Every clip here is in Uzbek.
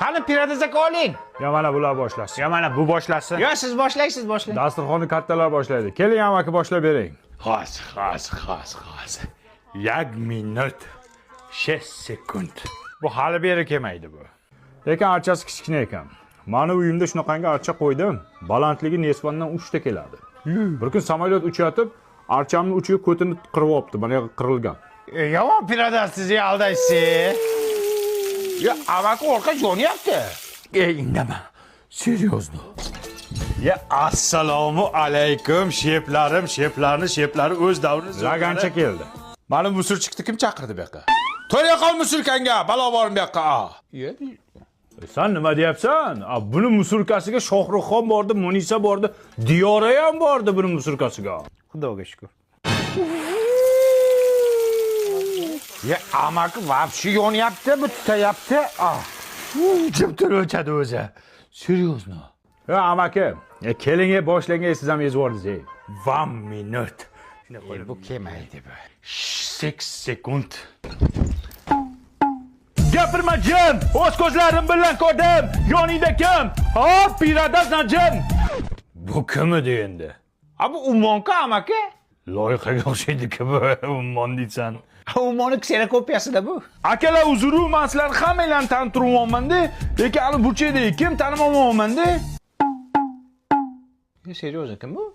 Qani piyoda aka oling. Ya mana bular boshlasin. Ya mana bu boshlasin. Yo, siz boshlaysiz, boshlang. Dasturxonni kattalar boshlaydi. Keling amaki boshlab bering. Xo'sh. 1 minut 6 sekund. Bu hali beri kelmaydi bu. Lekin archasi kichkina ekan. Mani uyimda shunaqangi archa qo'ydim. Balandligi nesbondan 3 ta keladi. Bir kun samolyot uchayotib, archamning uchiga ko'tini qirib olibdi. Mana qirilgan. Yomon piyoda sizni aldaysiz. Ya, amaki orqa yonyapti. Indama. Серьезно. Ya assalomu alaykum sheplarni o'z davrini Lagancha keldi. Mana musurchiqni kim chaqirdi bu yoqqa? To'ya qol musurkanga, balo borim bu yoqqa. Sen nima deyapsan? Buni musurkasiga Shohruxxon bordi, Munisa bordi, Diyora ham bordi buni musurkasiga. Xudoga shukr. Ya, amaki vapshi yonyapti, bu tutayapti. Jim tur o'chadi o'zi. Серьезно. Ya amaki, keling boshlang, siz ham ezvordingiz. 1 minut. Bu kelmaydi bu. 8 sekund. Gapirma jim! O'z ko'zlarim bilan ko'rdim. Yoningda kim? Hop, piyoda jim. Bu kim edi endi? Bu Ummonku amaki. Loyihaga o'xshaydi-ku bu, ummon deysan. Ummoni ksenokopiyasida bu. Akalar uzru, men sizlarni hammanglarni tanib turibman-da, lekin hali burchakda kim tanimayapman-da. Seryoz kim bu?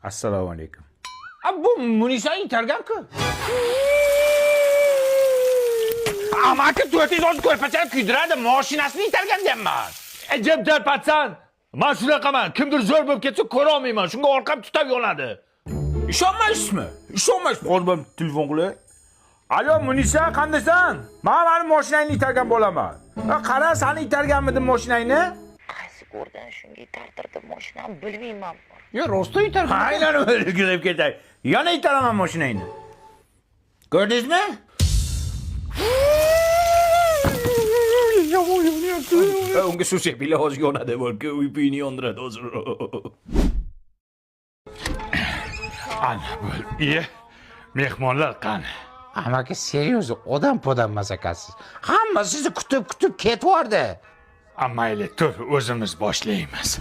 Assalomu alaykum. Bu Munisa intergan-ku. Amaki 410 ko'rpachani kuydiradi, mashinasini itargan deyapman. Jim tarpatsan. Men shunaqaman, kimdir zo'r bo'lib ketsa ko'ra olmayman, shunga orqam tutab yonadi. Ishonmaysizmi? Qo'lbam telefon qilay. Alo Munisa, qandaysan? Men mani mashinangni itargan bo'laman. Qara, seni itarganmidim mashinangni? Qaysi ko'rgan shunga tartirdim mashinani bilmayman. Yo, rosto itargan. Aynan o'zi deb ketay. Yana itaraman mashinangni. Ko'rdingizmi? Unga shu shekilli hozir yonadi, balki uyini yondiradi hozir. Ana bo'l. Mehmonlar qani? Amaki seryoz odam podam masakasiz. Hamma sizni kutib ketvordi. Mayli, tur, o'zimiz boshlaymiz.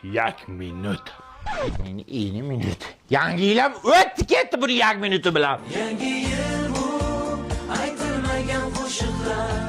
1 minut. Ini minut. Yangi yil ham o'tdi ketdi buni 1 minuti bilan. Yangi yil bu aytilmagan qo'shiqlar